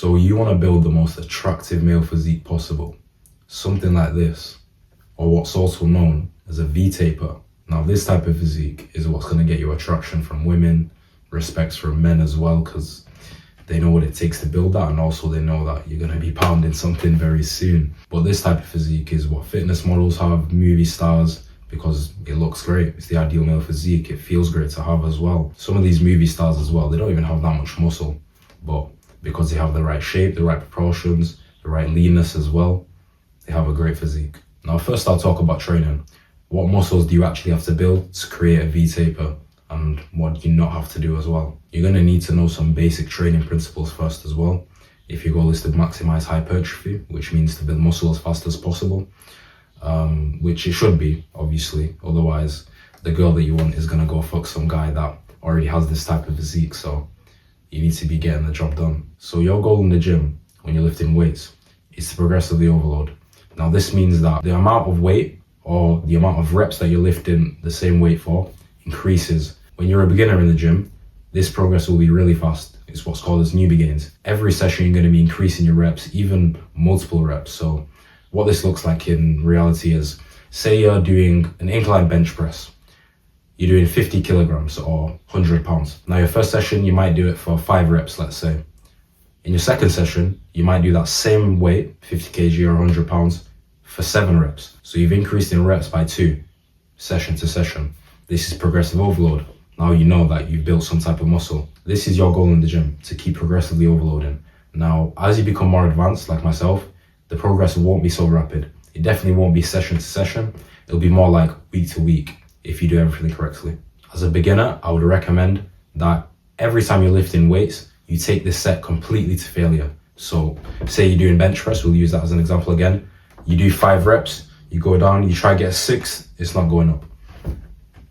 So you want to build the most attractive male physique possible. Something like this, or what's also known as a V-taper. Now this type of physique is what's going to get you attraction from women, respects from men as well, because they know what it takes to build that, and also they know that you're going to be pounding something very soon. But this type of physique is what fitness models have, movie stars, because it looks great. It's the ideal male physique. It feels great to have as well. Some of these movie stars as well, they don't even have that much muscle, but because they have the right shape, the right proportions, the right leanness as well, they have a great physique. Now first I'll talk about training. What muscles do you actually have to build to create a V-taper, and what do you not have to do as well? You're going to need to know some basic training principles first as well. If your goal is to maximize hypertrophy, which means to build muscle as fast as possible, which it should be, obviously, otherwise the girl that you want is going to go fuck some guy that already has this type of physique, so you need to be getting the job done. So your goal in the gym when you're lifting weights is to progressively overload. Now this means that the amount of weight or the amount of reps that you're lifting the same weight for increases. When you're a beginner in the gym, this progress will be really fast. It's what's called as new beginnings. Every session you're going to be increasing your reps, even multiple reps. So what this looks like in reality is, say you're doing an incline bench press. You're doing 50 kilograms or 100 pounds. Now your first session, you might do it for 5 reps, let's say. In your second session, you might do that same weight, 50 kg or 100 pounds, for 7 reps. So you've increased in reps by 2, session to session. This is progressive overload. Now you know that you've built some type of muscle. This is your goal in the gym, to keep progressively overloading. Now, as you become more advanced, like myself, the progress won't be so rapid. It definitely won't be session to session. It'll be more like week to week if you do everything correctly. As a beginner, I would recommend that every time you're lifting weights, you take this set completely to failure. So say you're doing bench press, we'll use that as an example again. You do 5 reps, you go down, you try to get 6, it's not going up.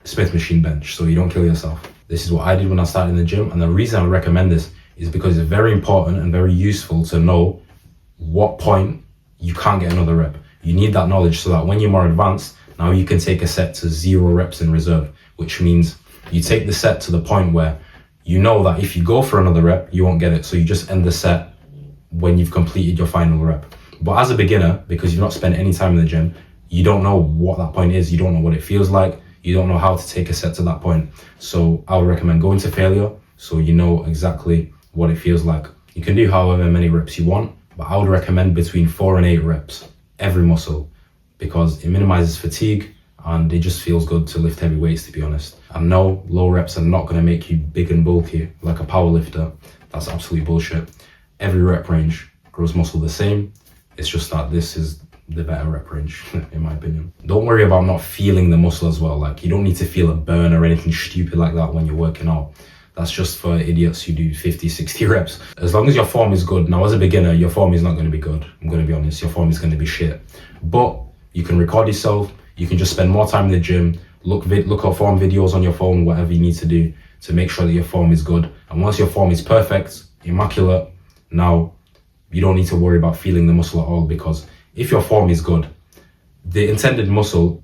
Smith machine bench, so you don't kill yourself. This is what I did when I started in the gym, and the reason I recommend this is because it's very important and very useful to know what point you can't get another rep. You need that knowledge so that when you're more advanced, now you can take a set to 0 reps in reserve, which means you take the set to the point where you know that if you go for another rep, you won't get it. So you just end the set when you've completed your final rep. But as a beginner, because you've not spent any time in the gym, you don't know what that point is. You don't know what it feels like. You don't know how to take a set to that point. So I would recommend going to failure so you know exactly what it feels like. You can do however many reps you want, but I would recommend between 4 and 8 reps, every muscle, because it minimizes fatigue and it just feels good to lift heavy weights, to be honest. And no, low reps are not going to make you big and bulky like a power lifter. That's absolute bullshit. Every rep range grows muscle the same. It's just that this is the better rep range, in my opinion. Don't worry about not feeling the muscle as well. Like, you don't need to feel a burn or anything stupid like that when you're working out. That's just for idiots who do 50, 60 reps. As long as your form is good. Now, as a beginner, your form is not going to be good. I'm going to be honest, your form is going to be shit. But you can record yourself. You can just spend more time in the gym. Look up form videos on your phone, whatever you need to do to make sure that your form is good. And once your form is perfect, immaculate, now you don't need to worry about feeling the muscle at all, because if your form is good, the intended muscle,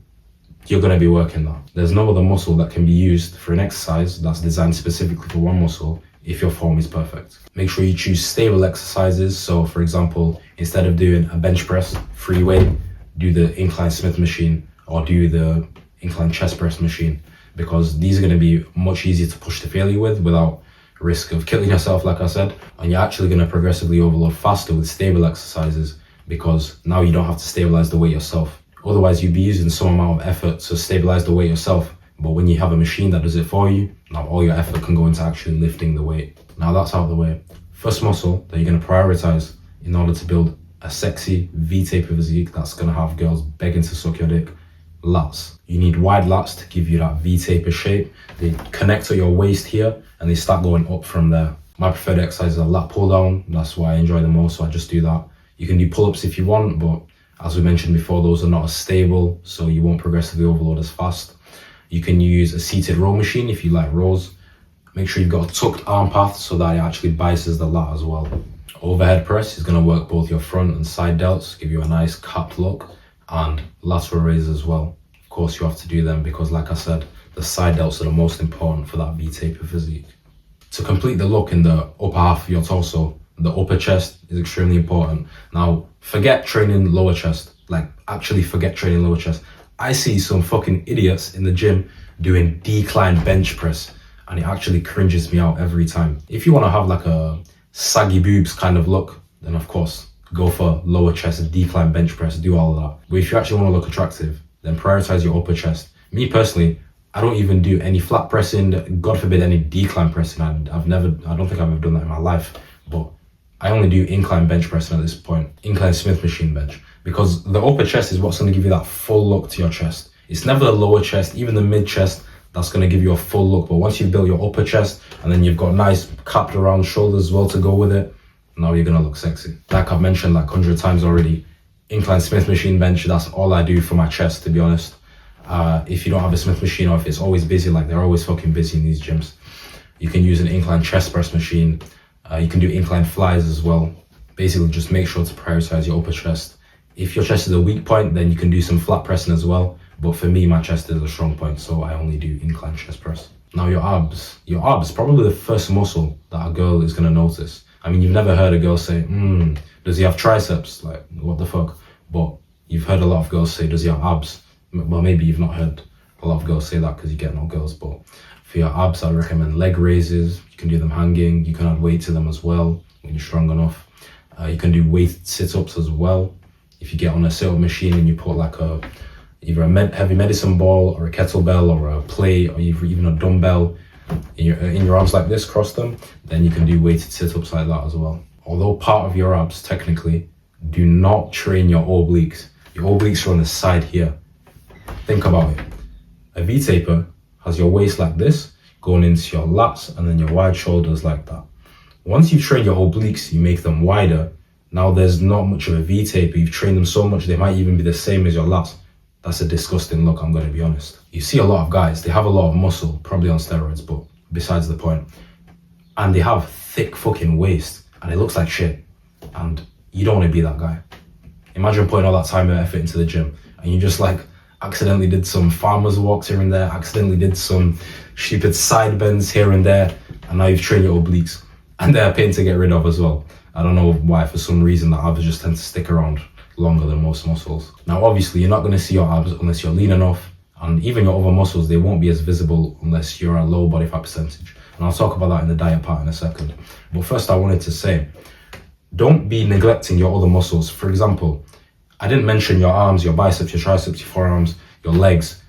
you're going to be working that. There's no other muscle that can be used for an exercise that's designed specifically for one muscle if your form is perfect. Make sure you choose stable exercises. So for example, instead of doing a bench press, free weight, do the incline Smith machine or do the incline chest press machine, because these are going to be much easier to push to failure with without risk of killing yourself, like I said. And you're actually going to progressively overload faster with stable exercises, because now you don't have to stabilize the weight yourself. Otherwise, you'd be using some amount of effort to stabilize the weight yourself. But when you have a machine that does it for you, now all your effort can go into actually lifting the weight. Now that's out of the way. First muscle that you're going to prioritize in order to build a sexy V-taper physique that's going to have girls begging to suck your dick: lats. You need wide lats to give you that V-taper shape. They connect at your waist here and they start going up from there. My preferred exercise is a lat pull down. That's why I enjoy the most, so I just do that. You can do pull-ups if you want, but as we mentioned before, those are not as stable, so you won't progressively overload as fast. You can use a seated row machine if you like rows. Make sure you've got a tucked arm path so that it actually biceps the lat as well. Overhead press is going to work both your front and side delts, give you a nice capped look, and lateral raises as well. Of course, you have to do them because, like I said, the side delts are the most important for that V-taper physique. To complete the look in the upper half of your torso, The upper chest is extremely important. Now, forget training lower chest. Like, actually forget training lower chest. I see some fucking idiots in the gym doing decline bench press, and it actually cringes me out every time. If you want to have like a saggy boobs kind of look, then of course, go for lower chest, decline bench press, do all of that. But if you actually want to look attractive, then prioritize your upper chest. Me personally, I don't even do any flat pressing, God forbid any decline pressing. I don't think I've ever done that in my life, but I only do incline bench pressing at this point, incline Smith machine bench, because the upper chest is what's going to give you that full look to your chest. It's never the lower chest, even the mid chest, that's going to give you a full look. But once you've built your upper chest and then you've got nice capped around shoulders as well to go with it, now you're going to look sexy. Like I've mentioned like 100 times already, incline Smith machine bench, that's all I do for my chest, to be honest. If you don't have a Smith machine, or if it's always busy, like they're always fucking busy in these gyms, you can use an incline chest press machine. You can do incline flies as well. Basically, just make sure to prioritize your upper chest. If your chest is a weak point, then you can do some flat pressing as well. But for me, my chest is a strong point, so I only do incline chest press. Now your abs. Your abs, probably the first muscle that a girl is gonna notice. I mean, you've never heard a girl say, does he have triceps? Like, what the fuck? But you've heard a lot of girls say, does he have abs? Well, maybe you've not heard a lot of girls say that because you get no girls, but for your abs, I recommend leg raises. You can do them hanging. You can add weight to them as well when you're strong enough. You can do weight sit-ups as well. If you get on a sit-up machine and you put like either a heavy medicine ball or a kettlebell or a plate or even a dumbbell in your arms like this, cross them, then you can do weighted sit-ups like that as well. Although part of your abs, technically, do not train your obliques. Your obliques are on the side here. Think about it. A V-taper has your waist like this, going into your lats and then your wide shoulders like that. Once you've trained your obliques, you make them wider. Now there's not much of a V-taper. You've trained them so much, they might even be the same as your lats. That's a disgusting look, I'm going to be honest. You see a lot of guys, they have a lot of muscle, probably on steroids, but besides the point. And they have thick fucking waist, and it looks like shit. And you don't want to be that guy. Imagine putting all that time and effort into the gym, and you just like accidentally did some farmer's walks here and there, accidentally did some stupid side bends here and there, and now you've trained your obliques. And they're a pain to get rid of as well. I don't know why, for some reason, the abs just tend to stick around longer than most muscles. Now, obviously, you're not going to see your abs unless you're lean enough, and even your other muscles, they won't be as visible unless you're a low body fat percentage. And I'll talk about that in the diet part in a second. But first, I wanted to say, don't be neglecting your other muscles. For example, I didn't mention your arms, your biceps, your triceps, your forearms, your legs.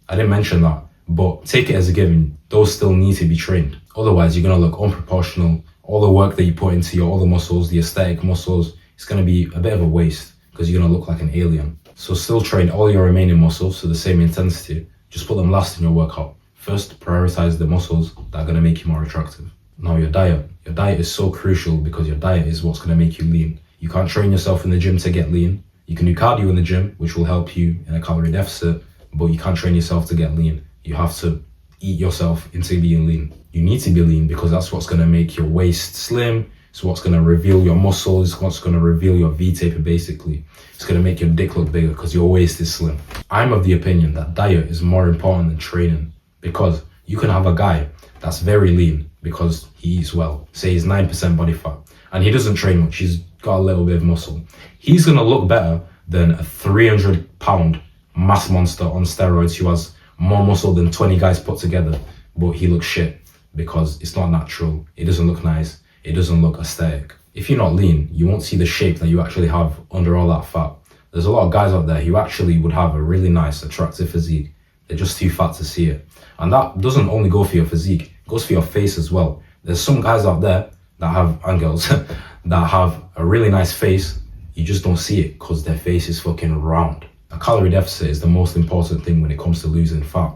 I didn't mention that, but take it as a given. Those still need to be trained. Otherwise, you're going to look unproportional. All the work that you put into your other muscles, the aesthetic muscles, it's going to be a bit of a waste because you're going to look like an alien. So still train all your remaining muscles to the same intensity. Just put them last in your workout. First, prioritize the muscles that are going to make you more attractive. Now, your diet. Your diet is so crucial because your diet is what's going to make you lean. You can't train yourself in the gym to get lean. You can do cardio in the gym, which will help you in a calorie deficit, but you can't train yourself to get lean. You have to eat yourself into being lean. You need to be lean because that's what's going to make your waist slim. It's what's going to reveal your muscles. It's what's going to reveal your V-taper, basically. It's going to make your dick look bigger because your waist is slim. I'm of the opinion that diet is more important than training, because you can have a guy that's very lean because he eats well. Say he's 9% body fat and he doesn't train much. He's got a little bit of muscle. He's going to look better than a 300-pound mass monster on steroids who has more muscle than 20 guys put together, but he looks shit because it's not natural. It doesn't look nice. It doesn't look aesthetic. If you're not lean, you won't see the shape that you actually have under all that fat. There's a lot of guys out there who actually would have a really nice, attractive physique. They're just too fat to see it. And that doesn't only go for your physique, it goes for your face as well. There's some guys out there that have, and girls, that have a really nice face. You just don't see it because their face is fucking round. A calorie deficit is the most important thing when it comes to losing fat.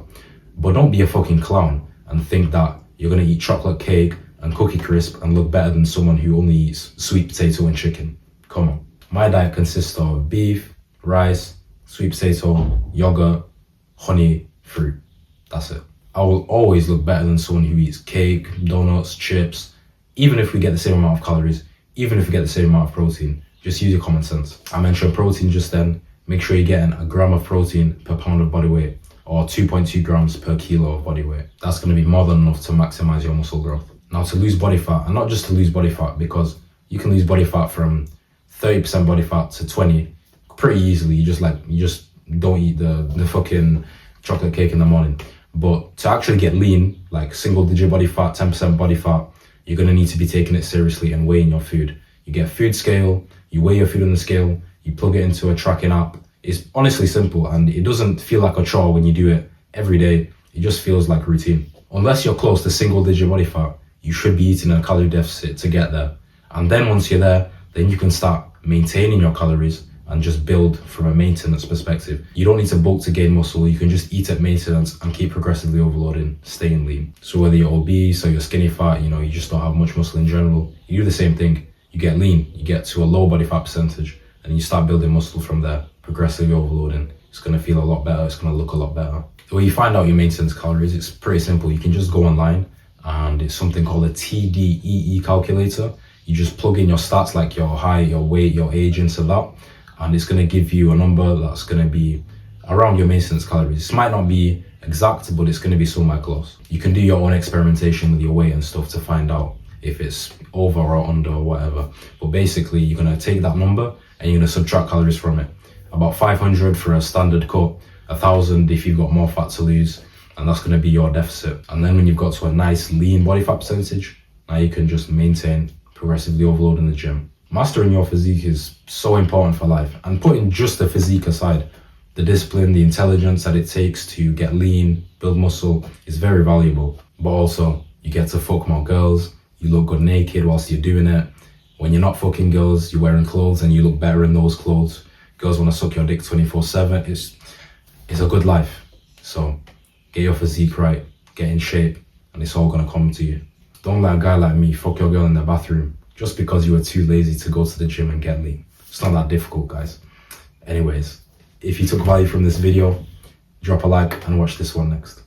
But don't be a fucking clown and think that you're gonna eat chocolate cake and cookie crisp and look better than someone who only eats sweet potato and chicken. Come on. My diet consists of beef, rice, sweet potato, yogurt, honey, fruit. That's it. I will always look better than someone who eats cake, donuts, chips, even if we get the same amount of calories, even if we get the same amount of protein. Just use your common sense. I mentioned protein just then. Make sure you're getting a gram of protein per pound of body weight, or 2.2 grams per kilo of body weight. That's going to be more than enough to maximize your muscle growth. Now, to lose body fat, and not just to lose body fat, because You can lose body fat from 30% body fat to 20 pretty easily. You just don't eat the fucking chocolate cake in the morning. But to actually get lean, like single digit body fat, 10% body fat, you're gonna need to be taking it seriously and weighing your food. You get a food scale, you weigh your food on the scale, you plug it into a tracking app. It's honestly simple, and it doesn't feel like a chore when you do it every day. It just feels like routine. Unless you're close to single digit body fat, you should be eating a calorie deficit to get there. And then once you're there, then you can start maintaining your calories and just build from a maintenance perspective. You don't need to bulk to gain muscle. You can just eat at maintenance and keep progressively overloading, staying lean. So whether you're obese or you're skinny fat, you just don't have much muscle in general, you do the same thing. You get lean, you get to a low body fat percentage, and you start building muscle from there, progressively overloading. It's gonna feel a lot better, it's gonna look a lot better. The way you find out your maintenance calories, it's pretty simple. You can just go online, and it's something called a TDEE calculator. You just plug in your stats, like your height, your weight, your age into that, and it's gonna give you a number that's gonna be around your maintenance calories. It might not be exact, but it's gonna be somewhere close. You can do your own experimentation with your weight and stuff to find out if it's over or under or whatever. But basically, you're gonna take that number and you're gonna subtract calories from it. About 500 for a standard cut, 1,000 if you've got more fat to lose, and that's gonna be your deficit. And then when you've got to a nice lean body fat percentage, now you can just maintain, progressively overload in the gym. Mastering your physique is so important for life, and putting just the physique aside, the discipline, the intelligence that it takes to get lean, build muscle is very valuable. But also, you get to fuck more girls, you look good naked whilst you're doing it. When you're not fucking girls, you're wearing clothes and you look better in those clothes. Girls want to suck your dick 24/7. It's a good life. So get your physique right, get in shape, and it's all gonna come to you. Don't let a guy like me fuck your girl in the bathroom just because you were too lazy to go to the gym and get lean. It's not that difficult, guys. Anyways, if you took value from this video, drop a like and watch this one next.